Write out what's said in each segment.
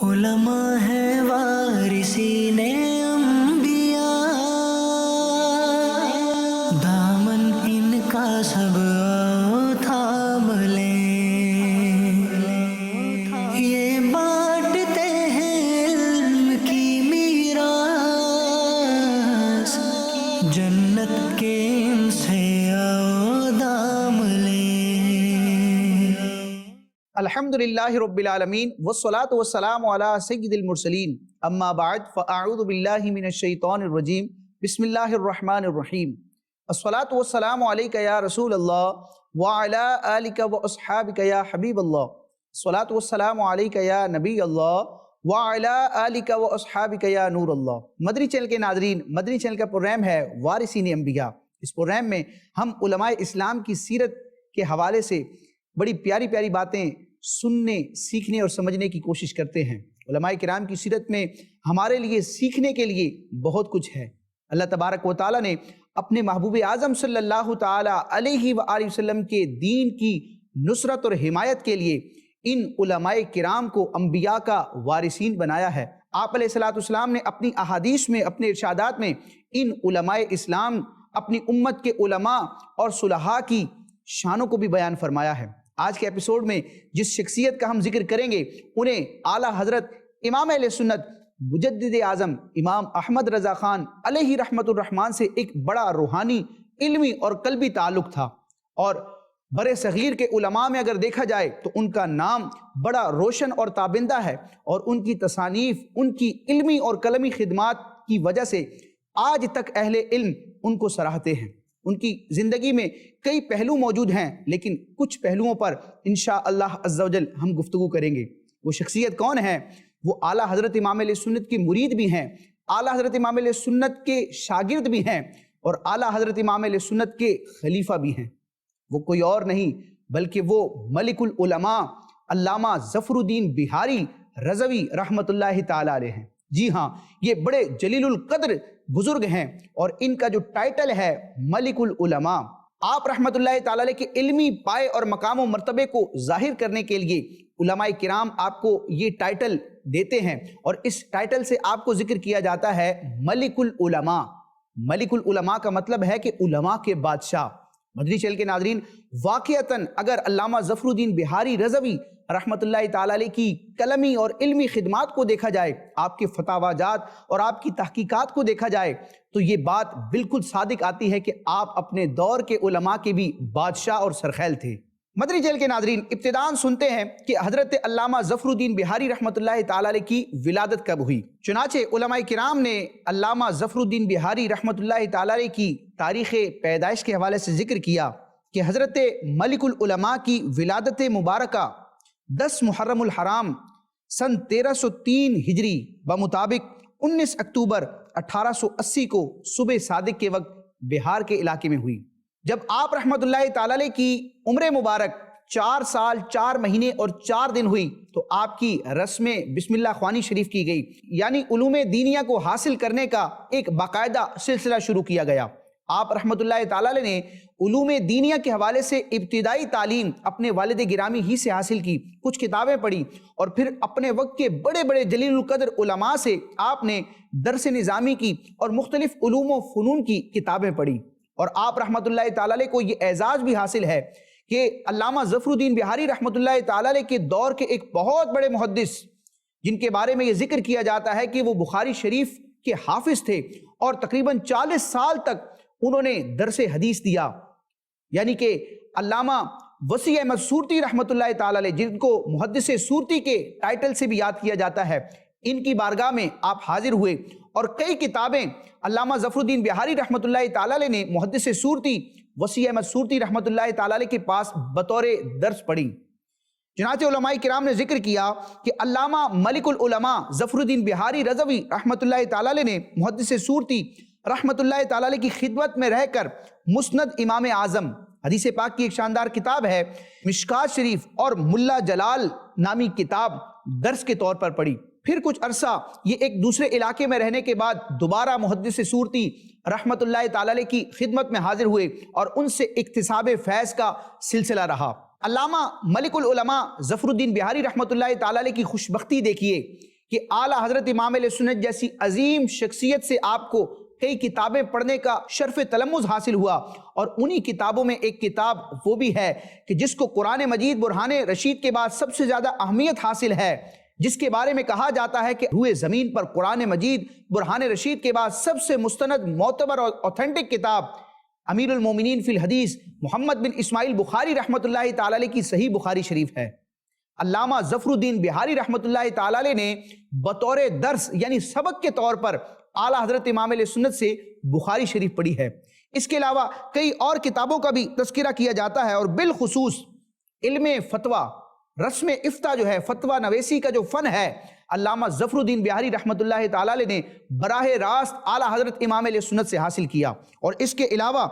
علماء ہے وارثین انبیاء، دامن ان کا سب تھام لیں، یہ بانٹتے ہیں علم کی میراث، جنت کے ان سے دام لیں۔ الحمدللہ رب العالمین والصلاة والسلام علی سید المرسلین، اما بعد فاعوذ باللہ من الشیطان الرجیم، بسم اللہ الرحمن الرحیم۔ الصلاة والسلام علیک یا رسول اللہ وعلی آلک واصحابک یا حبیب اللہ، الصلاة والسلام علیک یا نبی اللہ وعلی آلک واصحابک یا نور اللہ۔ مدنی چینل کے ناظرین، مدنی چینل کا پروگرام ہے وارثین انبیاء۔ اس پروگرام میں ہم علماء اسلام کی سیرت کے حوالے سے بڑی پیاری پیاری باتیں سننے، سیکھنے اور سمجھنے کی کوشش کرتے ہیں۔ علماء کرام کی سیرت میں ہمارے لیے سیکھنے کے لیے بہت کچھ ہے۔ اللہ تبارک و تعالیٰ نے اپنے محبوب اعظم صلی اللہ تعالیٰ علیہ وآلہ وسلم کے دین کی نصرت اور حمایت کے لیے ان علماء کرام کو انبیاء کا وارثین بنایا ہے۔ آپ علیہ السلام نے اپنی احادیث میں، اپنے ارشادات میں ان علماء اسلام، اپنی امت کے علماء اور صلحاء کی شانوں کو بھی بیان فرمایا ہے۔ آج کے ایپیسوڈ میں جس شخصیت کا ہم ذکر کریں گے، انہیں اعلیٰ حضرت امام اہل سنت مجدد اعظم امام احمد رضا خان علیہ رحمت الرحمن سے ایک بڑا روحانی، علمی اور قلبی تعلق تھا، اور برے صغیر کے علماء میں اگر دیکھا جائے تو ان کا نام بڑا روشن اور تابندہ ہے، اور ان کی تصانیف، ان کی علمی اور قلمی خدمات کی وجہ سے آج تک اہل علم ان کو سراہتے ہیں۔ ان کی زندگی میں کئی پہلو موجود ہیں، لیکن کچھ پہلوؤں پر انشاءاللہ عز و جل ہم گفتگو کریں گے۔ وہ شخصیت کون ہے؟ وہ اعلیٰ حضرت امام علیہ سنت کے مرید بھی ہیں، اعلیٰ حضرت امام علیہ سنت کے شاگرد بھی ہیں، اور اعلیٰ حضرت امام علیہ سنت کے خلیفہ بھی ہیں۔ وہ کوئی اور نہیں بلکہ وہ ملک العلماء علامہ ظفر الدین بہاری رضوی رحمت اللہ تعالیٰ علیہ ہیں۔ جی ہاں، یہ بڑے جلیل القدر بزرگ ہیں، اور ان کا جو ٹائٹل ہے ملک العلماء، آپ رحمت اللہ تعالیٰ علیہ کے علمی پائے اور مقام و مرتبے کو ظاہر کرنے کے لیے علماء کرام آپ کو یہ ٹائٹل دیتے ہیں، اور اس ٹائٹل سے آپ کو ذکر کیا جاتا ہے ملک العلماء۔ ملک العلماء کا مطلب ہے کہ علماء کے بادشاہ۔ مدنی چینل کے ناظرین، واقعتاً اگر علامہ ظفر الدین بہاری رضوی رحمت اللہ تعالیٰ علیہ کی قلمی اور علمی خدمات کو دیکھا جائے، آپ کے فتاوی جات اور آپ کی تحقیقات کو دیکھا جائے، تو یہ بات بالکل صادق آتی ہے کہ آپ اپنے دور کے علماء کے بھی بادشاہ اور سرخیل تھے۔ مدنی چینل کے ناظرین، ابتداءً سنتے ہیں کہ حضرت علامہ ظفر الدین بہاری رحمت اللہ تعالیٰ علیہ کی ولادت کب ہوئی۔ چنانچہ علماء کرام نے علامہ ظفر الدین بہاری رحمت اللہ تعالیٰ علیہ کی تاریخ پیدائش کے حوالے سے ذکر کیا کہ حضرت ملک العلماء کی ولادت مبارکہ 10 محرم الحرام سن 1303 ہجری بمطابق 19 اکتوبر 1880 کو صبح صادق کے وقت بہار کے علاقے میں ہوئی۔ جب آپ رحمت اللہ تعالیٰ علیہ کی عمر مبارک 4 سال 4 مہینے اور 4 دن ہوئی تو آپ کی رسم بسم اللہ خوانی شریف کی گئی، یعنی علوم دینیہ کو حاصل کرنے کا ایک باقاعدہ سلسلہ شروع کیا گیا۔ آپ رحمت اللہ تعالیٰ علیہ نے علوم دینیہ کے حوالے سے ابتدائی تعلیم اپنے والد گرامی ہی سے حاصل کی، کچھ کتابیں پڑھی، اور پھر اپنے وقت کے بڑے بڑے جلیل القدر علماء سے آپ نے درس نظامی کی اور مختلف علوم و فنون کی کتابیں پڑھی، اور آپ رحمت اللہ تعالیٰ علیہ کو یہ اعزاز بھی حاصل ہے کہ علامہ ظفر الدین بہاری رحمت اللہ تعالیٰ علیہ کے دور کے ایک بہت بڑے محدث، جن کے بارے میں یہ ذکر کیا جاتا ہے کہ وہ بخاری شریف کے حافظ تھے، اور تقریباً 40 سال تک انہوں نے درس حدیث دیا، یعنی کہ علامہ وسیع احمد سورتی رحمت اللہ تعالیٰ علیہ، جن کو محدث سورتی کے ٹائٹل سے بھی یاد کیا جاتا ہے، ان کی بارگاہ میں آپ حاضر ہوئے، اور کئی کتابیں علامہ ظفر الدین بہاری رحمت اللہ تعالیٰ علیہ نے محدث سورتی وسیع احمد سورتی رحمت اللہ تعالیٰ علیہ کے پاس بطور درس پڑھی۔ چنانچہ علماء کرام نے ذکر کیا کہ علامہ ملک العلماء ظفر الدین بہاری رضوی رحمت اللہ تعالیٰ علیہ نے محدث سورتی رحمت اللہ تعالیٰ علیہ کی خدمت میں رہ کر مسند امام اعظم، حدیث پاک کی ایک شاندار کتاب ہے مشکات شریف، اور ملا جلال نامی کتاب درس کے طور پر پڑھی۔ پھر کچھ عرصہ یہ ایک دوسرے علاقے میں رہنے کے بعد دوبارہ محدث سورتی رحمت اللہ تعالیٰ علیہ کی خدمت میں حاضر ہوئے، اور ان سے اکتساب فیض کا سلسلہ رہا۔ علامہ ملک العلماء ظفر الدین بہاری رحمت اللہ تعالیٰ علیہ کی خوشبختی دیکھیے کہ اعلیٰ حضرت امام اہل سنت جیسی عظیم شخصیت سے آپ کو کئی کتابیں پڑھنے کا شرف تلمذ حاصل ہوا، اور انہی کتابوں میں ایک کتاب وہ بھی ہے کہ جس کو قرآن مجید برہان رشید کے بعد سب سے زیادہ اہمیت حاصل ہے، جس کے بارے میں کہا جاتا ہے کہ روئے زمین پر قرآن مجید برہان رشید کے بعد سب سے مستند، معتبر اور اوتھینٹک کتاب امیر المومنین فی الحدیث محمد بن اسماعیل بخاری رحمۃ اللہ تعالی علیہ کی صحیح بخاری شریف ہے۔ علامہ ظفر الدین بہاری رحمۃ اللہ تعالی علیہ نے بطور درس یعنی سبق کے طور پر اعلیٰ حضرت امام اہل سنت سے بخاری شریف پڑھی ہے۔ اس کے علاوہ کئی اور کتابوں کا بھی تذکرہ کیا جاتا ہے، اور بالخصوص علم فتویٰ، رسم افتاء جو ہے، فتویٰ نویسی کا جو فن ہے، علامہ ظفر الدین بہاری رحمۃ اللہ تعالی علیہ نے براہ راست اعلیٰ حضرت امام اہل سنت سے حاصل کیا۔ اور اس کے علاوہ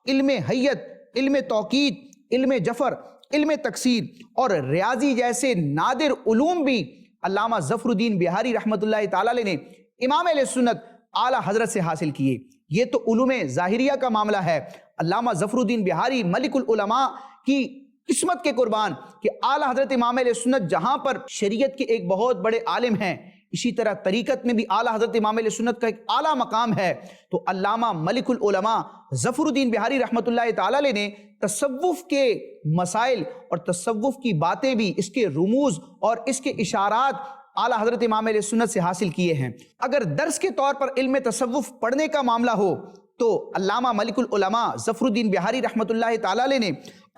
علم حیت، علم توقیت، علم جفر، علم تکسیر اور ریاضی جیسے نادر علوم بھی علامہ ظفر الدین بہاری رحمۃ اللہ تعالی علیہ نے امام اہل سنت اعلیٰ حضرت سے حاصل کیے۔ یہ تو علوم ظاہریہ کا معاملہ ہے۔ علامہ ظفر الدین بہاری ملک العلماء کی قسمت کے قربان کہ اعلیٰ حضرت امام اہل سنت جہاں پر شریعت کے ایک بہت بڑے عالم ہیں، اسی طرح طریقت میں بھی اعلیٰ حضرت امام اہل سنت کا ایک اعلیٰ مقام ہے، تو علامہ ملک العلماء ظفر الدین بہاری رحمۃ اللہ تعالی علیہ نے تصوف کے مسائل اور تصوف کی باتیں بھی، اس کے رموز اور اس کے اشارات اعلیٰ حضرت امام اہل سنت سے حاصل کیے ہیں۔ اگر درس کے طور پر علم تصوف پڑھنے کا معاملہ ہو تو علامہ ملک العلماء ظفر الدین بہاری رحمۃ اللہ تعالی علیہ نے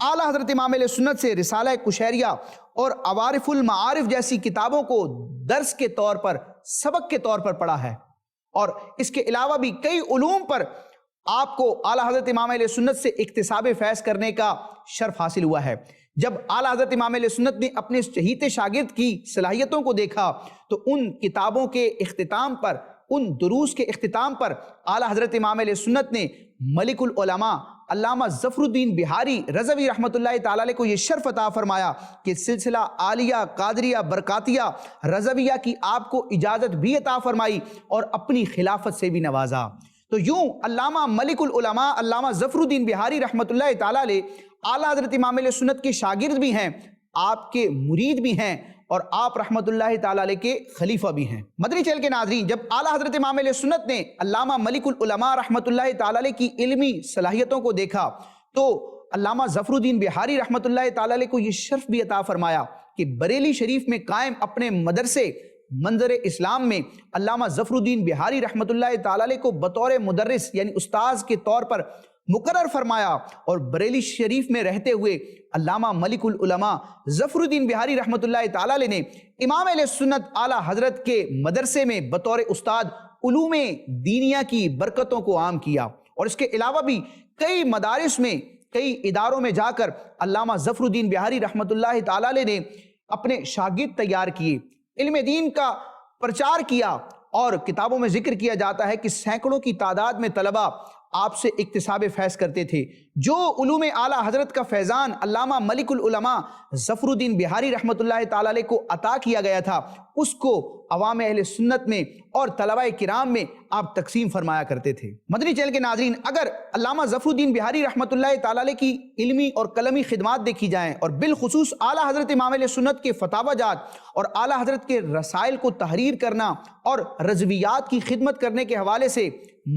اعلیٰ حضرت امام اہل سنت سے رسالہ قشیریہ اور عوارف المعارف جیسی کتابوں کو درس کے طور پر، سبق کے طور پر پڑھا ہے، اور اس کے علاوہ بھی کئی علوم پر آپ کو اعلیٰ حضرت امام اہل سنت سے اکتساب فیض کرنے کا شرف حاصل ہوا ہے۔ جب اعلیٰ حضرت امام اہل سنت نے اپنے اس چہیتے شاگرد کی صلاحیتوں کو دیکھا تو ان کتابوں کے اختتام پر، ان دروس کے اختتام پر اعلیٰ حضرت امام اہل سنت نے ملک العلماء علامہ ظفر الدین بہاری رضوی رحمۃ اللہ تعالی علیہ کو یہ شرف عطا فرمایا کہ سلسلہ عالیہ، قادریہ، برکاتیہ، رضویہ کی آپ کو اجازت بھی عطا فرمائی اور اپنی خلافت سے بھی نوازا۔ تو یوں علامہ ملک العلماء علامہ ظفر الدین بہاری رحمۃ اللہ تعالی علیہ اعلیٰ حضرت امام اہل سنت کے شاگرد بھی ہیں، آپ کے مرید بھی ہیں، اور آپ رحمت اللہ تعالی علیہ کے خلیفہ بھی ہیں۔ مدنی چینل کے ناظرین، جب اعلیٰ حضرت امام اہل سنت نے علامہ ملک العلماء رحمت اللہ تعالی علیہ کی علمی صلاحیتوں کو دیکھا تو علامہ ظفر الدین بہاری رحمت اللہ تعالی علیہ کو یہ شرف بھی عطا فرمایا کہ بریلی شریف میں قائم اپنے مدرسے منظر اسلام میں علامہ ظفر الدین بہاری رحمت اللہ تعالی علیہ کو بطور مدرس یعنی استاذ کے طور پر مقرر فرمایا، اور بریلی شریف میں رہتے ہوئے علامہ ملک العلماء ظفر الدین بہاری رحمت اللہ تعالی علیہ نے امام اہل سنت اعلیٰ حضرت کے مدرسے میں بطور استاد علوم دینیہ کی برکتوں کو عام کیا، اور اس کے علاوہ بھی کئی مدارس میں، کئی اداروں میں جا کر علامہ ظفر الدین بہاری رحمت اللہ تعالی علیہ نے اپنے شاگرد تیار کیے، علم دین کا پرچار کیا، اور کتابوں میں ذکر کیا جاتا ہے کہ سینکڑوں کی تعداد میں طلبہ آپ سے اکتساب فیض کرتے تھے۔ جو علوم اعلیٰ حضرت کا فیضان علامہ ملک العلماء ظفر الدین بہاری رحمت اللہ تعالی علیہ کو عطا کیا گیا تھا، اس کو عوام اہل سنت میں اور طلبہ کرام میں آپ تقسیم فرمایا کرتے تھے۔ مدنی چینل کے ناظرین، اگر علامہ ظفر الدین بہاری رحمت اللہ تعالی علیہ کی علمی اور قلمی خدمات دیکھی جائیں، اور بالخصوص اعلیٰ حضرت امام اہل سنت کے فتاوی جات اور اعلیٰ حضرت کے رسائل کو تحریر کرنا اور رضویات کی خدمت کرنے کے حوالے سے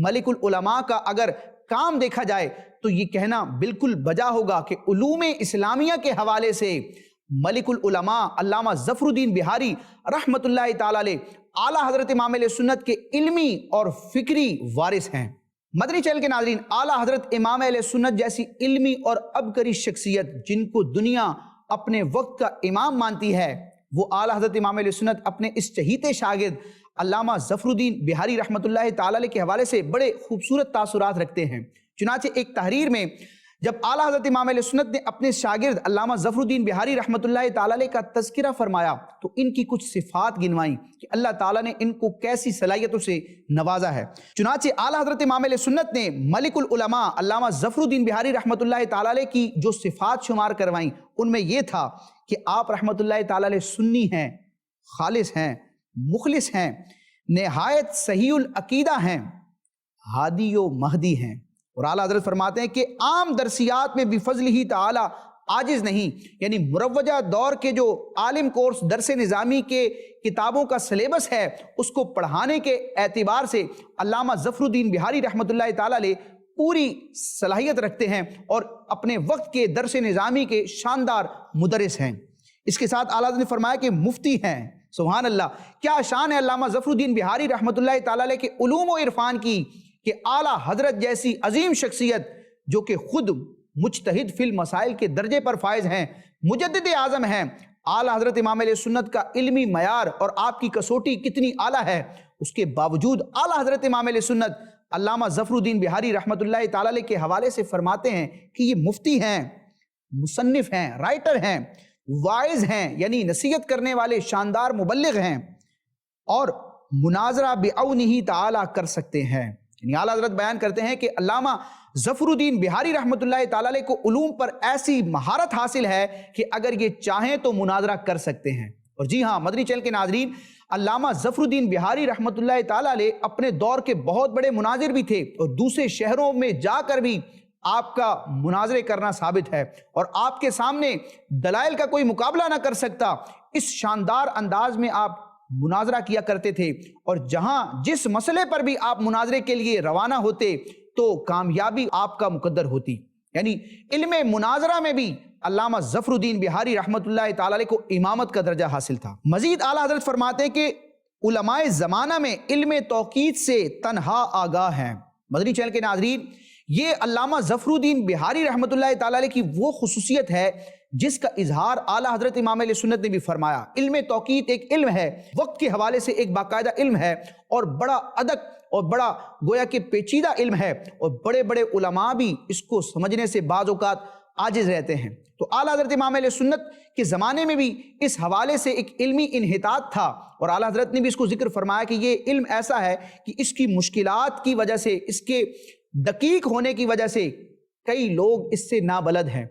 ملک العلماء کا اگر کام دیکھا جائے تو یہ کہنا بالکل بجا ہوگا کہ علوم اسلامیہ کے حوالے سے ملک العلماء علامہ ظفر الدین بہاری رحمت اللہ تعالی علیہ اعلیٰ حضرت امام اہل سنت کے علمی اور فکری وارث ہیں۔ مدنی چینل کے ناظرین، اعلیٰ حضرت امام اہل سنت جیسی علمی اور عبقری شخصیت جن کو دنیا اپنے وقت کا امام مانتی ہے، وہ اعلیٰ حضرت امام اہل سنت اپنے اس چہیتے شاگرد علامہ ظفر الدین بہاری رحمت اللہ تعالی علیہ کے حوالے سے بڑے خوبصورت تاثرات رکھتے ہیں۔ چنانچہ ایک تحریر میں جب اعلیٰ حضرت امام اہل سنت نے اپنے شاگرد علامہ ظفر الدین بہاری رحمت اللہ تعالی علیہ کا تذکرہ فرمایا تو ان کی کچھ صفات گنوائیں کہ اللہ تعالیٰ نے ان کو کیسی صلاحیتوں سے نوازا ہے۔ چنانچہ اعلیٰ حضرت امام اہل سنت نے ملک العلماء علامہ ظفر الدین بہاری رحمت اللہ تعالی علیہ کی جو صفات شمار کروائیں ان میں یہ تھا کہ آپ رحمت اللہ تعالی علیہ سنی ہیں، خالص ہیں، مخلص ہیں، نہایت صحیح العقیدہ ہیں، ہادی و مہدی ہیں۔ اور اعلیٰ حضرت فرماتے ہیں کہ عام درسیات میں بفضلہ تعالی عاجز نہیں، یعنی مروجہ دور کے جو عالم کورس درس نظامی کے کتابوں کا سلیبس ہے اس کو پڑھانے کے اعتبار سے علامہ ظفر الدین بہاری رحمۃ اللہ تعالی علیہ پوری صلاحیت رکھتے ہیں اور اپنے وقت کے درس نظامی کے شاندار مدرس ہیں۔ اس کے ساتھ اعلیٰ حضرت نے فرمایا کہ مفتی ہیں۔ سبحان اللہ، کیا شان ہے علامہ ظفر الدین بہاری رحمۃ اللہ تعالی علیہ کے علوم و عرفان کی کہ اعلیٰ حضرت جیسی عظیم شخصیت جو کہ خود مجتہد فی المسائل کے درجے پر فائز ہیں، مجدد اعظم ہیں، اعلیٰ حضرت امام علیہ سنت کا علمی معیار اور آپ کی کسوٹی کتنی اعلیٰ ہے، اس کے باوجود اعلیٰ حضرت امام علیہ سنت علامہ ظفر الدین بہاری رحمۃ اللہ تعالی علیہ کے حوالے سے فرماتے ہیں کہ یہ مفتی ہیں، مصنف ہیں، رائٹر ہیں، واعظ ہیں، یعنی نصیحت کرنے والے شاندار مبلغ ہیں، اور مناظرہ بعونہ تعالی کر سکتے ہیں۔ یعنی اعلیٰ حضرت بیان کرتے ہیں کہ علامہ ظفر الدین بہاری رحمۃ اللہ تعالی علیہ کو علوم پر ایسی مہارت حاصل ہے کہ اگر یہ چاہیں تو مناظرہ کر سکتے ہیں۔ اور جی ہاں مدنی چینل کے ناظرین، علامہ ظفر الدین بہاری رحمۃ اللہ تعالی علیہ اپنے دور کے بہت بڑے مناظر بھی تھے اور دوسرے شہروں میں جا کر بھی آپ کا مناظرے کرنا ثابت ہے، اور آپ کے سامنے دلائل کا کوئی مقابلہ نہ کر سکتا اس شاندار انداز میں آپ مناظرہ کیا کرتے تھے، اور جہاں جس مسئلے پر بھی آپ مناظرے کے لیے روانہ ہوتے تو کامیابی آپ کا مقدر ہوتی۔ یعنی علم مناظرہ میں بھی علامہ ظفر الدین بہاری رحمۃ اللہ تعالی علیہ کو امامت کا درجہ حاصل تھا۔ مزید اعلیٰ حضرت فرماتے ہیں کہ علماء زمانہ میں علم توقید سے تنہا آگاہ ہیں۔ مدنی چینل کے ناظرین، یہ علامہ ظفر الدین بہاری رحمۃ اللہ تعالی علیہ کی وہ خصوصیت ہے جس کا اظہار اعلیٰ حضرت امام علیہ سنت نے بھی فرمایا۔ علم توقید ایک علم ہے، وقت کے حوالے سے ایک باقاعدہ علم ہے، اور بڑا ادق اور بڑا گویا کہ پیچیدہ علم ہے، اور بڑے بڑے علماء بھی اس کو سمجھنے سے بعض اوقات عاجز رہتے ہیں۔ تو اعلیٰ حضرت امام علیہ سنت کے زمانے میں بھی اس حوالے سے ایک علمی انحطاط تھا، اور اعلیٰ حضرت نے بھی اس کو ذکر فرمایا کہ یہ علم ایسا ہے کہ اس کی مشکلات کی وجہ سے، اس کے دقیق ہونے کی وجہ سے کئی لوگ اس سے نابلد ہیں،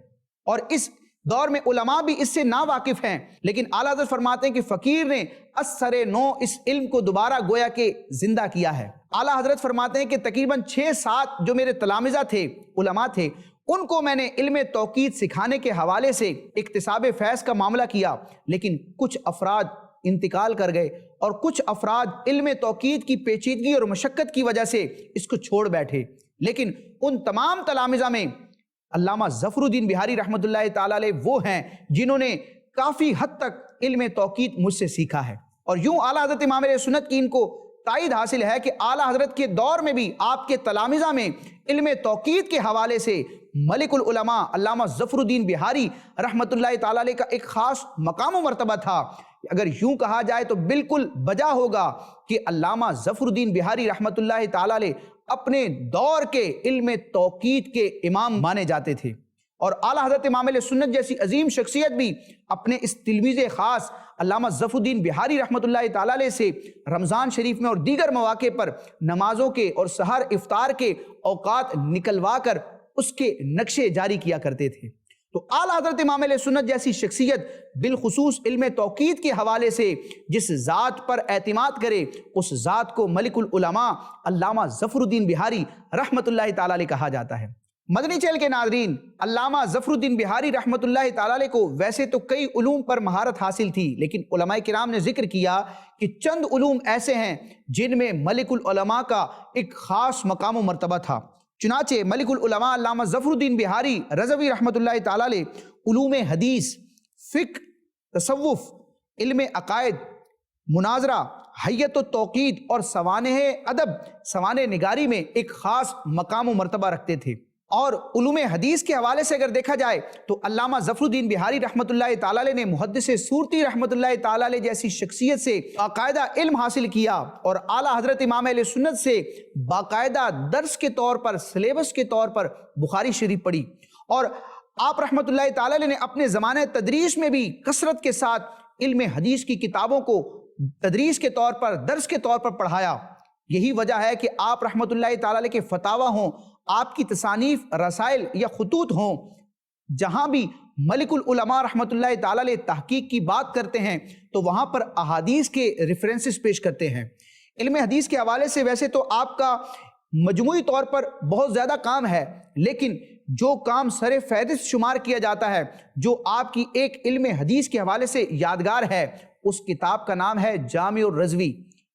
اور اس دور میں علماء بھی اس سے نا واقف ہیں، لیکن اعلیٰ حضرت فرماتے ہیں کہ فقیر نے اثر نو اس علم کو دوبارہ گویا کہ زندہ کیا ہے۔ اعلیٰ حضرت فرماتے ہیں کہ تقریباً 6-7 جو میرے تلامذہ تھے، علماء تھے، ان کو میں نے علم توقید سکھانے کے حوالے سے اکتساب فیض کا معاملہ کیا، لیکن کچھ افراد انتقال کر گئے اور کچھ افراد علم توقید کی پیچیدگی اور مشقت کی وجہ سے اس کو چھوڑ بیٹھے، لیکن ان تمام تلامذہ میں علامہ ظفر الدین بہاری رحمۃ اللہ تعالی علیہ وہ ہیں جنہوں نے کافی حد تک علم توقید مجھ سے سیکھا ہے۔ اور یوں اعلیٰ حضرت امام علیہ سنت کی ان کو تائید حاصل ہے کہ اعلیٰ حضرت کے دور میں بھی آپ کے تلامذہ میں علم توقید کے حوالے سے ملک العلماء علامہ ظفر الدین بہاری رحمۃ اللہ تعالی علیہ کا ایک خاص مقام و مرتبہ تھا۔ اگر یوں کہا جائے تو بالکل بجا ہوگا کہ علامہ ظفر الدین بہاری رحمۃ اللہ تعالی علیہ اپنے دور کے علم توقید کے امام مانے جاتے تھے، اور اعلیٰ حضرت امام علیہ سنت جیسی عظیم شخصیت بھی اپنے اس تلمیذ خاص علامہ ظفر الدین بہاری رحمۃ اللہ تعالی علیہ سے رمضان شریف میں اور دیگر مواقع پر نمازوں کے اور سحر افطار کے اوقات نکلوا کر اس کے نقشے جاری کیا کرتے تھے۔ تو اعلیٰ حضرت امام علیہ سنت جیسی شخصیت بالخصوص علم توقید کے حوالے سے جس ذات پر اعتماد کرے اس ذات کو ملک العلماء علامہ ظفر الدین بہاری رحمۃ اللہ تعالی علیہ کہا جاتا ہے۔ مدنی چینل کے ناظرین، علامہ ظفر الدین بہاری رحمۃ اللہ تعالی علیہ کو ویسے تو کئی علوم پر مہارت حاصل تھی، لیکن علماء کرام نے ذکر کیا کہ چند علوم ایسے ہیں جن میں ملک العلماء کا ایک خاص مقام و مرتبہ تھا۔ چنانچہ ملک العلماء علامہ ظفر الدین بہاری رضوی رحمۃ اللہ تعالی علیہ علوم حدیث، فقہ، تصوف، علم عقائد، مناظرہ، حیت و توقید اور سوانح ادب، سوانح نگاری میں ایک خاص مقام و مرتبہ رکھتے تھے۔ اور علوم حدیث کے حوالے سے اگر دیکھا جائے تو علامہ ظفر الدین بہاری رحمۃ اللہ تعالی علیہ نے محدث سورتی رحمۃ اللہ تعالی علیہ جیسی شخصیت سے باقاعدہ علم حاصل کیا، اور اعلیٰ حضرت امام علیہ سنت سے باقاعدہ درس کے طور پر، سلیبس کے طور پر بخاری شریف پڑھی، اور آپ رحمۃ اللہ تعالی علیہ نے اپنے زمانہ تدریس میں بھی کثرت کے ساتھ علم حدیث کی کتابوں کو تدریس کے طور پر، درس کے طور پر پڑھایا۔ یہی وجہ ہے کہ آپ رحمۃ اللہ تعالی علیہ کے فتاوی ہوں، آپ کی تصانیف، رسائل یا خطوط ہوں، جہاں بھی ملک العلماء رحمۃ اللہ تعالی علیہ تحقیق کی بات کرتے ہیں تو وہاں پر احادیث کے ریفرنسز پیش کرتے ہیں۔ علم حدیث کے حوالے سے ویسے تو آپ کا مجموعی طور پر بہت زیادہ کام ہے، لیکن جو کام سر فہرست شمار کیا جاتا ہے جو آپ کی ایک علم حدیث کے حوالے سے یادگار ہے، اس کتاب کا نام ہے جامع الرضوی،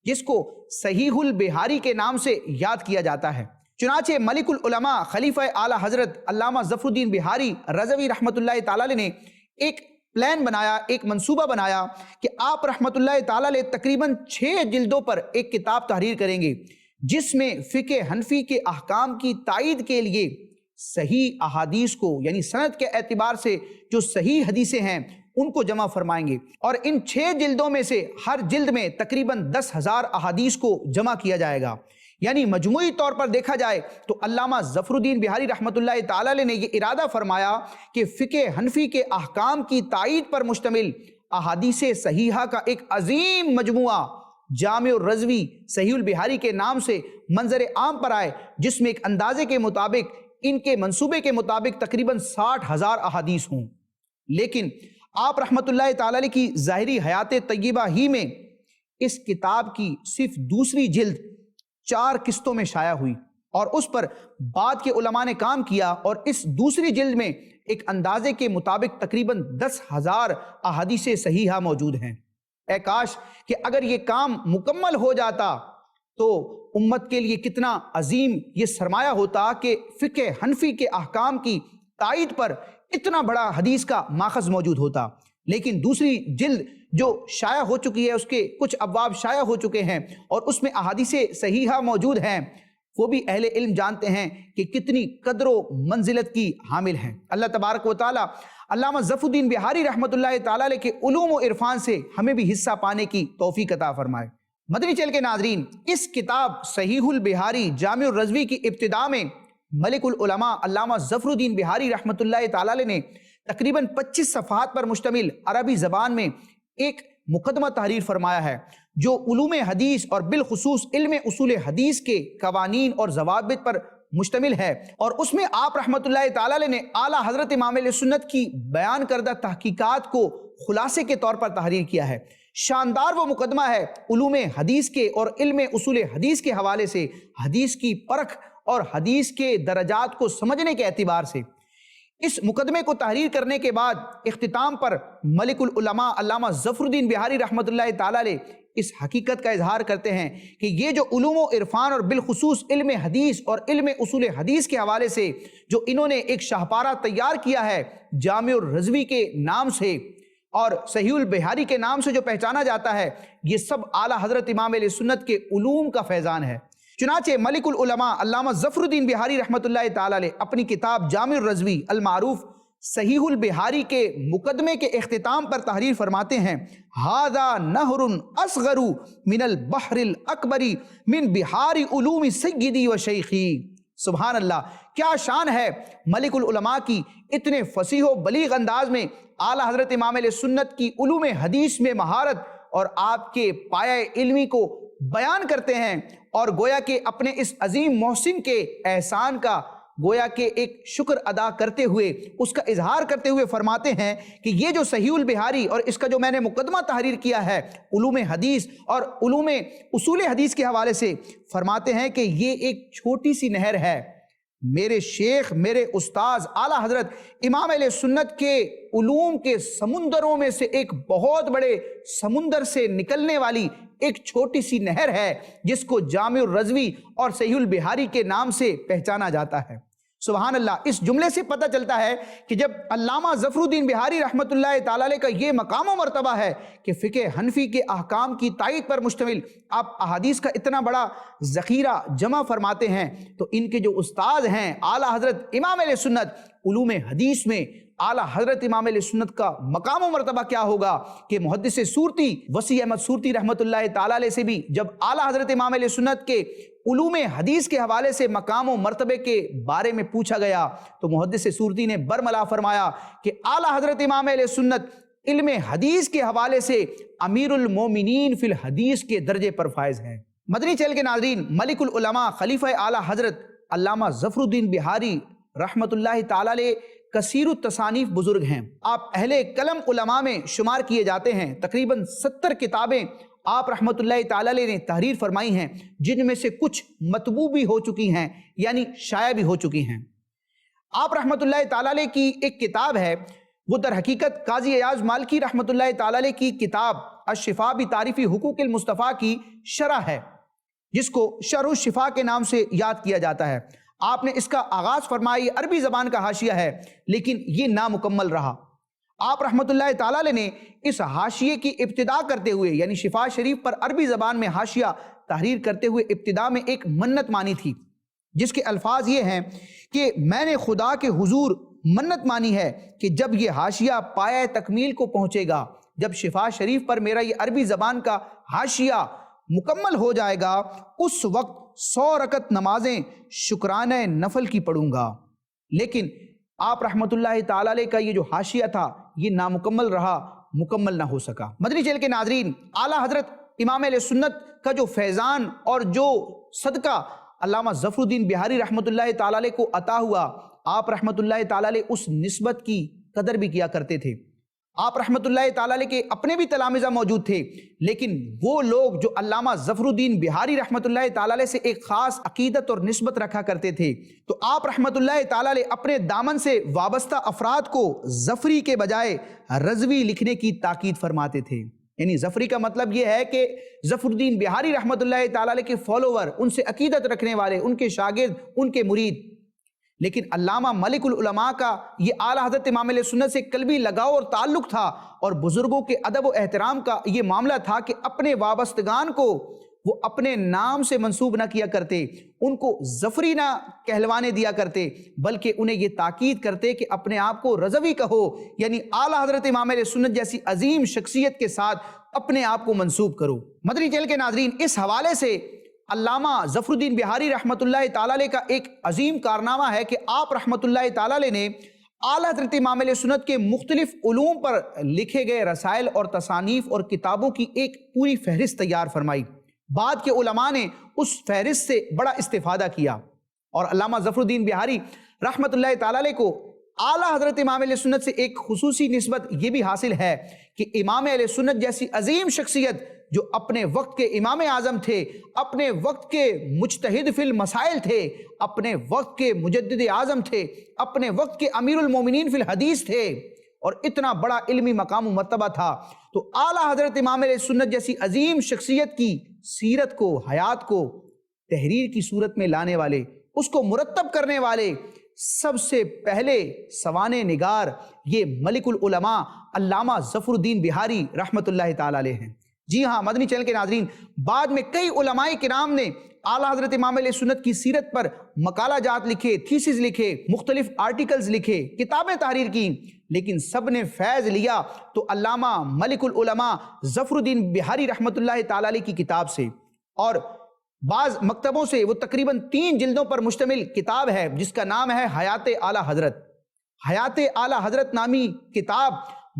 جس کو صحیح البحاری کے نام سے یاد کیا جاتا ہے۔ چنانچہ ملک العلماء خلیفہ اعلیٰ حضرت علامہ ظفر الدین بحاری رضوی رحمۃ اللہ تعالی علیہ نے ایک پلان بنایا، ایک منصوبہ بنایا کہ آپ رحمۃ اللہ تعالی علیہ تقریباً 6 جلدوں پر ایک کتاب تحریر کریں گے، جس میں فقہ حنفی کے احکام کی تائید کے لیے صحیح احادیث کو، یعنی سند کے اعتبار سے جو صحیح حدیثیں ہیں ان کو جمع فرمائیں گے، اور ان 6 جلدوں میں سے ہر جلد میں تقریباً 10,000 احادیث کو جمع کیا جائے گا۔ یعنی مجموعی طور پر دیکھا جائے تو علامہ ظفر الدین بحاری رحمۃ اللہ تعالی علیہ نے یہ ارادہ فرمایا کہ فقہ حنفی کے احکام کی تائید پر مشتمل احادیث صحیحہ کا ایک عظیم مجموعہ جامع الرضوی صحیح البحاری کے نام سے منظر عام پر آئے، جس میں ایک اندازے کے مطابق، ان کے منصوبے کے مطابق تقریباً 60,000 احادیث ہوں۔ لیکن آپ رحمۃ اللہ تعالی علیہ کی ظاہری حیات طیبہ ہی میں اس کتاب کی صرف دوسری جلد 4 قسطوں میں شائع ہوئی، اور اس پر بعد کے علماء نے کام کیا، اور اس دوسری جلد میں ایک اندازے کے مطابق تقریباً 10,000 احادیث صحیحہ موجود ہیں۔ اے کاش کہ اگر یہ کام مکمل ہو جاتا تو امت کے لیے کتنا عظیم یہ سرمایہ ہوتا کہ فقہ حنفی کے احکام کی تائید پر اتنا بڑا حدیث کا ماخذ موجود ہوتا۔ لیکن دوسری جلد جو شائع ہو چکی ہے، اس کے کچھ ابواب شائع ہو چکے ہیں، اور اس میں احادیث صحیحہ موجود ہیں، وہ بھی اہل علم جانتے ہیں کہ کتنی قدر و منزلت کی حامل ہیں۔ اللہ تبارک و تعالی علامہ ظفر الدین بحاری رحمۃ اللہ تعالی علیہ کے علوم و عرفان سے ہمیں بھی حصہ پانے کی توفیق عطا فرمائے۔ مدنی چینل کے ناظرین، اس کتاب صحیح البحاری جامع الرضوی کی ابتدا میں ملک العلماء علامہ ظفر الدین بحاری رحمۃ اللہ تعالی علیہ نے تقریباً 25 صفحات پر مشتمل عربی زبان میں ایک مقدمہ تحریر فرمایا ہے، جو علوم حدیث اور بالخصوص علم اصول حدیث کے قوانین اور ضوابط پر مشتمل ہے، اور اس میں آپ رحمۃ اللہ تعالی علیہ نے اعلیٰ حضرت امام علیہ سنت کی بیان کردہ تحقیقات کو خلاصے کے طور پر تحریر کیا ہے۔ شاندار وہ مقدمہ ہے علوم حدیث کے اور علم اصول حدیث کے حوالے سے، حدیث کی پرکھ اور حدیث کے درجات کو سمجھنے کے اعتبار سے۔ اس مقدمے کو تحریر کرنے کے بعد اختتام پر ملک العلماء علامہ ظفر الدین بحاری رحمۃ اللہ تعالی علیہ اس حقیقت کا اظہار کرتے ہیں کہ یہ جو علوم و عرفان اور بالخصوص علم حدیث اور علم اصول حدیث کے حوالے سے جو انہوں نے ایک شاہپارہ تیار کیا ہے جامع الرضوی کے نام سے اور صحیح البحاری کے نام سے جو پہچانا جاتا ہے، یہ سب اعلیٰ حضرت امام علیہ سنت کے علوم کا فیضان ہے۔ چنانچہ ملک العلماء علامہ ظفر الدین بحاری رحمۃ اللہ تعالی علیہ اپنی کتاب جامع الرضوی المعروف صحیح البحاری کے مقدمے کے اختتام پر تحریر فرماتے ہیں، ھذا نہر اصغر من البحر الاکبر من بحار علوم سیدی و شیخی۔ سبحان اللہ، کیا شان ہے ملک العلماء کی، اتنے فصیح و بلیغ انداز میں اعلیٰ حضرت امام علیہ سنت کی علوم حدیث میں مہارت اور آپ کے پایہ علمی کو بیان کرتے ہیں، اور گویا کہ اپنے اس عظیم محسن کے احسان کا گویا کہ ایک شکر ادا کرتے ہوئے، اس کا اظہار کرتے ہوئے فرماتے ہیں کہ یہ جو صحیح البحاری اور اس کا جو میں نے مقدمہ تحریر کیا ہے علوم حدیث اور علوم اصول حدیث کے حوالے سے، فرماتے ہیں کہ یہ ایک چھوٹی سی نہر ہے، میرے شیخ، میرے استاذ اعلیٰ حضرت امام علیہ سنت کے علوم کے سمندروں میں سے ایک بہت بڑے سمندر سے نکلنے والی ایک چھوٹی سی نہر ہے، جس کو جامع الرضوی اور صحیح البحاری کے نام سے پہچانا جاتا ہے۔ سبحان اللہ، اس جملے سے پتہ چلتا ہے کہ جب علامہ ظفر الدین بحاری رحمۃ اللہ تعالی علیہ کا یہ مقام و مرتبہ ہے کہ فقہ حنفی کے احکام کی تائید پر مشتمل آپ احادیث کا اتنا بڑا ذخیرہ جمع فرماتے ہیں، تو ان کے جو استاد ہیں اعلیٰ حضرت امام علیہ سنت علوم حدیث میں، اعلیٰ حضرت امام علیہ سنت کا مقام و مرتبہ کیا ہوگا کہ محدث سورتی وسیع احمد سورتی رحمۃ اللہ تعالی علیہ سے بھی جب اعلیٰ حضرت امام علیہ سنت کے علوم حدیث کے حوالے سے مقام و مرتبے کے بارے میں پوچھا گیا تو محدث سورتی نے برملا فرمایا کہ اعلیٰ حضرت امام علیہ سنت علم حدیث کے حوالے سے امیر المومنین فی الحدیث کے درجے پر فائز ہیں۔ مدنی چینل کے ناظرین، ملک العلماء خلیفہ اعلیٰ حضرت علامہ ظفر الدین بحاری رحمۃ اللہ تعالی علیہ کثیر التصانیف بزرگ ہیں، آپ اہل قلم علماء میں شمار کیے جاتے ہیں۔ تقریباً 70 کتابیں آپ رحمۃ اللہ تعالی علیہ نے تحریر فرمائی ہیں، جن میں سے کچھ مطبوع بھی ہو چکی ہیں، یعنی شائع بھی ہو چکی ہیں۔ آپ رحمۃ اللہ تعالیٰ علیہ کی ایک کتاب ہے، وہ در حقیقت قاضی ایاز مالکی رحمۃ اللہ تعالیٰ علیہ کی کتاب الشفاء بتعریف حقوق المصطفیٰ کی شرح ہے، جس کو شرح الشفاء کے نام سے یاد کیا جاتا ہے۔ آپ نے اس کا آغاز فرمایا، یہ عربی زبان کا حاشیہ ہے لیکن یہ نامکمل رہا۔ آپ رحمۃ اللہ تعالیٰ علیہ نے اس حاشیے کی ابتدا کرتے ہوئے، یعنی شفاء شریف پر عربی زبان میں حاشیہ تحریر کرتے ہوئے ابتدا میں ایک منت مانی تھی، جس کے الفاظ یہ ہیں کہ میں نے خدا کے حضور منت مانی ہے کہ جب یہ حاشیہ پایہ تکمیل کو پہنچے گا، جب شفاء شریف پر میرا یہ عربی زبان کا حاشیہ مکمل ہو جائے گا، اس وقت 100 رکعت نمازیں شکرانہ نفل کی پڑھوں گا۔ لیکن آپ رحمت اللہ تعالیٰ علیہ کا یہ جو حاشیہ تھا یہ نامکمل رہا، مکمل نہ ہو سکا۔ مدنی چینل کے ناظرین، اعلیٰ حضرت امام اہل سنت کا جو فیضان اور جو صدقہ علامہ ظفر الدین بہاری رحمت اللہ تعالیٰ علیہ کو عطا ہوا، آپ رحمت اللہ تعالیٰ علیہ اس نسبت کی قدر بھی کیا کرتے تھے۔ آپ رحمت اللہ تعالیٰ علیہ کے اپنے بھی تلامذہ موجود تھے، لیکن وہ لوگ جو علامہ ظفر الدین بہاری رحمت اللہ تعالیٰ علیہ سے ایک خاص عقیدت اور نسبت رکھا کرتے تھے، تو آپ رحمت اللہ تعالیٰ علیہ اپنے دامن سے وابستہ افراد کو ظفری کے بجائے رضوی لکھنے کی تاکید فرماتے تھے۔ یعنی ظفری کا مطلب یہ ہے کہ ظفر الدین بہاری رحمت اللہ تعالیٰ علیہ کے فالوور، ان سے عقیدت رکھنے والے، ان کے شاگرد، ان کے مرید۔ لیکن علامہ ملک العلماء کا یہ اعلیٰ حضرت امام علیہ سنت سے قلبی لگاؤ اور تعلق تھا، اور بزرگوں کے ادب و احترام کا یہ معاملہ تھا کہ اپنے وابستگان کو وہ اپنے نام سے منسوب نہ کیا کرتے، ان کو ظفری نہ کہلوانے دیا کرتے، بلکہ انہیں یہ تاکید کرتے کہ اپنے آپ کو رضوی کہو، یعنی اعلیٰ حضرت امام علیہ سنت جیسی عظیم شخصیت کے ساتھ اپنے آپ کو منسوب کرو۔ مدنی چینل کے ناظرین، اس حوالے سے علامہ ظفر الدین بہاری رحمت اللہ تعالیٰ علیہ کا ایک عظیم کارنامہ ہے کہ آپ رحمت اللہ تعالیٰ علیہ نے اعلیٰ حضرت امام علیہ سنت کے مختلف علوم پر لکھے گئے رسائل اور تصانیف اور کتابوں کی ایک پوری فہرست تیار فرمائی۔ بعد کے علماء نے اس فہرست سے بڑا استفادہ کیا، اور علامہ ظفر الدین بہاری رحمت اللہ تعالیٰ علیہ کو اعلیٰ حضرت امام علیہ سنت سے ایک خصوصی نسبت یہ بھی حاصل ہے کہ امام علیہ سنت جیسی عظیم شخصیت جو اپنے وقت کے امام اعظم تھے، اپنے وقت کے مجتہد فی المسائل تھے، اپنے وقت کے مجدد اعظم تھے، اپنے وقت کے امیر المومنین فی الحدیث تھے، اور اتنا بڑا علمی مقام و مرتبہ تھا، تو اعلیٰ حضرت امام علیہ سنت جیسی عظیم شخصیت کی سیرت کو، حیات کو تحریر کی صورت میں لانے والے، اس کو مرتب کرنے والے سب سے پہلے سوانح نگار یہ ملک العلماء علامہ ظفر الدین بہاری رحمت اللہ تعالیٰ علیہ ہیں۔ جی ہاں مدنی چینل کے ناظرین، بعد میں کئی علماء کرام نے اعلیٰ حضرت امام علیہ سنت کی سیرت پر مقالہ جات لکھے، تھیسز لکھے، مختلف آرٹیکلز لکھے، کتابیں تحریر کی، لیکن سب نے فیض لیا تو علامہ ملک العلماء ظفر الدین بہاری رحمت اللہ تعالیٰ علیہ کی کتاب سے، اور بعض مکتبوں سے وہ تقریباً 3 جلدوں پر مشتمل کتاب ہے جس کا نام ہے حیات اعلیٰ حضرت۔ حیات اعلیٰ حضرت نامی کتاب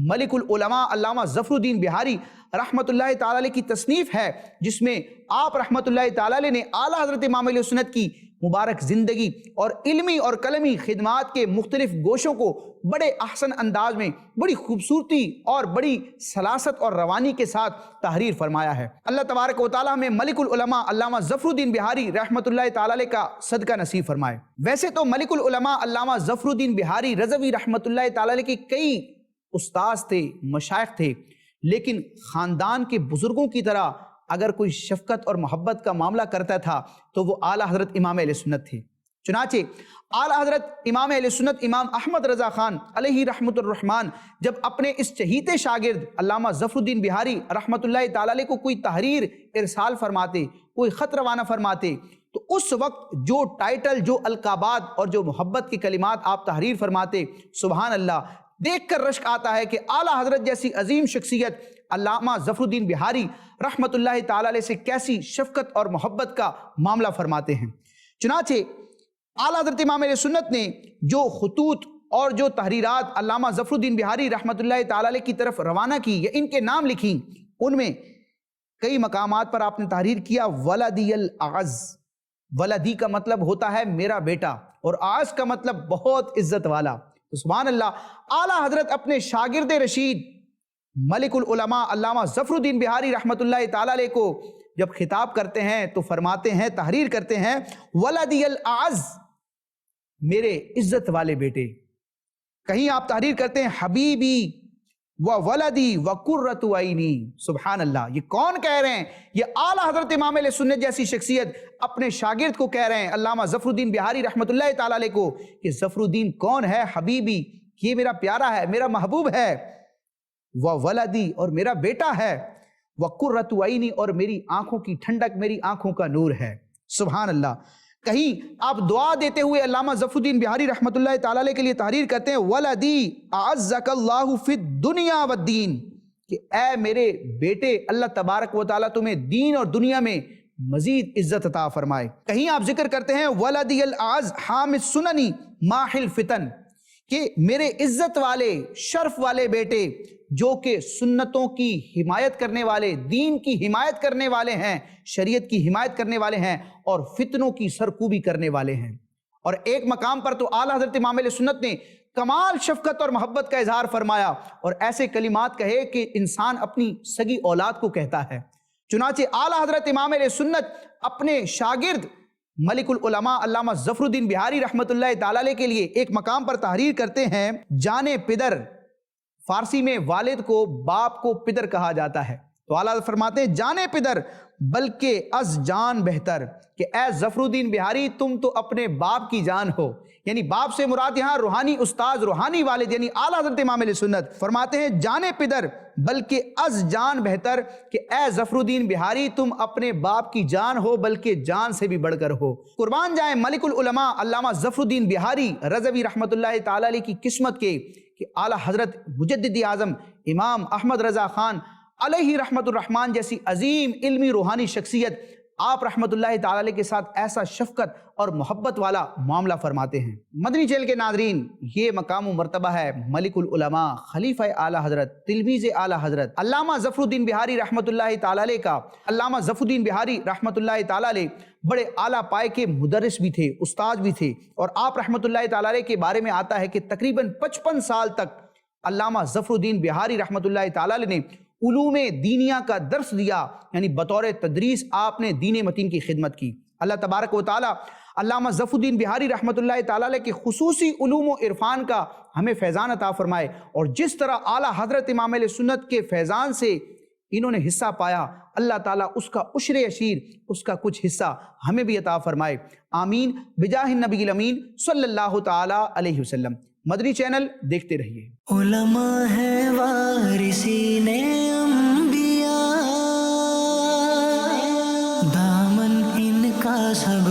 ملک العلماء علامہ ظفر الدین بہاری رحمت اللہ تعالیٰ علیہ کی تصنیف ہے، جس میں آپ رحمت اللہ تعالیٰ علیہ نے اعلیٰ حضرت امام علیہ سنت کی مبارک زندگی اور علمی اور قلمی خدمات کے مختلف گوشوں کو بڑے احسن انداز میں، بڑی خوبصورتی اور بڑی سلاست اور روانی کے ساتھ تحریر فرمایا ہے۔ اللہ تبارک و تعالیٰ ہمیں ملک العلماء علامہ ظفر الدین بہاری رحمت اللہ تعالیٰ علیہ کا صدقہ نصیب فرمائے۔ ویسے تو ملک العلماء علامہ ظفر الدین بہاری رضوی رحمت اللہ تعالیٰ علیہ کے کئی استاذ تھے، مشائخ تھے، لیکن خاندان کے بزرگوں کی طرح اگر کوئی شفقت اور محبت کا معاملہ کرتا تھا تو وہ اعلیٰ حضرت امام اہل سنت تھے۔ چنانچہ اعلیٰ حضرت امام اہل سنت امام احمد رضا خان علیہ رحمت الرحمن جب اپنے اس چہیتے شاگرد علامہ ظفر الدین بہاری رحمت اللہ تعالیٰ علیہ کو کوئی تحریر ارسال فرماتے، کوئی خط روانہ فرماتے، تو اس وقت جو ٹائٹل، جو القابات اور جو محبت کے کلمات آپ تحریر فرماتے، سبحان اللہ، دیکھ کر رشک آتا ہے کہ اعلیٰ حضرت جیسی عظیم شخصیت علامہ ظفر الدین بہاری رحمت اللہ تعالیٰ علیہ سے کیسی شفقت اور محبت کا معاملہ فرماتے ہیں۔ چنانچہ اعلیٰ حضرت امام علیہ سنت نے جو خطوط اور جو تحریرات علامہ ظفر الدین بہاری رحمت اللہ تعالیٰ علیہ کی طرف روانہ کی یا ان کے نام لکھی، ان میں کئی مقامات پر آپ نے تحریر کیا ولدی الاعز۔ ولدی کا مطلب ہوتا ہے میرا بیٹا، اور اعز کا مطلب بہت عزت والا۔ تو سبحان اللہ، اعلیٰ حضرت اپنے شاگرد رشید ملک العلماء علامہ ظفر الدین بہاری رحمت اللہ تعالیٰ علیہ کو جب خطاب کرتے ہیں تو فرماتے ہیں، تحریر کرتے ہیں ولدی الاعز، میرے عزت والے بیٹے. کہیں آپ تحریر کرتے ہیں حبیبی و ولدی و قرۃ عینی. سبحان اللہ، یہ کون کہہ رہے ہیں؟ یہ اعلیٰ حضرت امام اہل سنت جیسی شخصیت اپنے شاگرد کو کہہ رہے ہیں، علامہ ظفر الدین بہاری رحمۃ اللہ تعالی علیہ کو، کہ ظفر الدین کون ہے؟ حبیبی، یہ میرا پیارا ہے، میرا محبوب ہے، و ولدی، اور میرا بیٹا ہے، و قرۃ عینی، اور میری آنکھوں کی ٹھنڈک، میری آنکھوں کا نور ہے. سبحان اللہ. کہیں آپ دعا دیتے ہوئے علامہ ظفر الدین بہاری رحمۃ اللہ تعالی علیہ کے لیے تحریر کرتے ہیں ولدی اعزک اللہ فی الدنیا والدین، کہ اے میرے بیٹے، اللہ تبارک و تعالیٰ تمہیں دین اور دنیا میں مزید عزت عطا فرمائے. کہیں آپ ذکر کرتے ہیں ولدی الاعز حام السنن ماح الفتن، کہ میرے عزت والے، شرف والے بیٹے جو کہ سنتوں کی حمایت کرنے والے، دین کی حمایت کرنے والے ہیں، شریعت کی حمایت کرنے والے ہیں، اور فتنوں کی سرکوبی کرنے والے ہیں. اور ایک مقام پر تو اعلیٰ حضرت امام اہل سنت نے کمال شفقت اور محبت کا اظہار فرمایا اور ایسے کلمات کہے کہ انسان اپنی سگی اولاد کو کہتا ہے. چنانچہ اعلیٰ حضرت امام اہل سنت اپنے شاگرد ملک العلماء علامہ ظفر الدین بہاری رحمۃ اللہ تعالی علیہ کے لیے ایک مقام پر تحریر کرتے ہیں جانے پدر. فارسی میں والد کو، باپ کو پدر کہا جاتا ہے، تو اعلیٰ فرماتے ہیں جانے پدر بلکہ از جان بہتر، کہ اے ظفر الدین بہاری تم تو اپنے باپ کی جان ہو. یعنی باپ سے مراد یہاں روحانی استاذ، روحانی والد، یعنی اعلیٰ حضرت امام اہل سنت فرماتے ہیں جانے پدر بلکہ از جان بہتر، کہ اے ظفر الدین بہاری تم اپنے باپ کی جان ہو بلکہ جان سے بھی بڑھ کر ہو. قربان جائیں ملک العلماء علامہ ظفر الدین بہاری رضوی رحمۃ اللہ تعالی علیہ کی قسمت کے، کہ اعلیٰ حضرت مجدد اعظم امام احمد رضا خان علیہ رحمت الرحمن جیسی عظیم علمی روحانی شخصیت آپ رحمت اللہ تعالی علیہ کے ساتھ ایسا شفقت اور محبت والا معاملہ فرماتے ہیں. مدنی چینل کے ناظرین، یہ مقام و مرتبہ ہے ملک العلماء، خلیفہ اعلیٰ حضرت، تلمیذ اعلیٰ حضرت علامہ ظفر الدین بہاری رحمت اللہ تعالی علیہ کا. علامہ ظفر الدین بہاری رحمت اللہ تعالی علیہ بڑے اعلیٰ پائے کے مدرس بھی تھے، استاد بھی تھے، اور آپ رحمت اللہ تعالی علیہ کے بارے میں آتا ہے کہ تقریباً 55 سال تک علامہ ظفر الدین بہاری رحمت اللہ تعالی علیہ نے علوم دینیہ کا درس دیا، یعنی بطور تدریس آپ نے دین متین کی خدمت کی. اللہ تبارک و تعالی علامہ ظفر الدین بہاری رحمت اللہ تعالی علیہ کے خصوصی علوم و عرفان کا ہمیں فیضان عطا فرمائے، اور جس طرح اعلیٰ حضرت امام اہل سنت کے فیضان سے انہوں نے حصہ پایا، اللہ تعالیٰ اس کا عشر عشیر، اس کا کچھ حصہ ہمیں بھی عطا فرمائے. آمین بجاہ النبی الامین صلی اللہ تعالی علیہ وسلم. مدنی چینل دیکھتے رہیے. علماء ہے وارثین انبیاء، دامن ان کا سب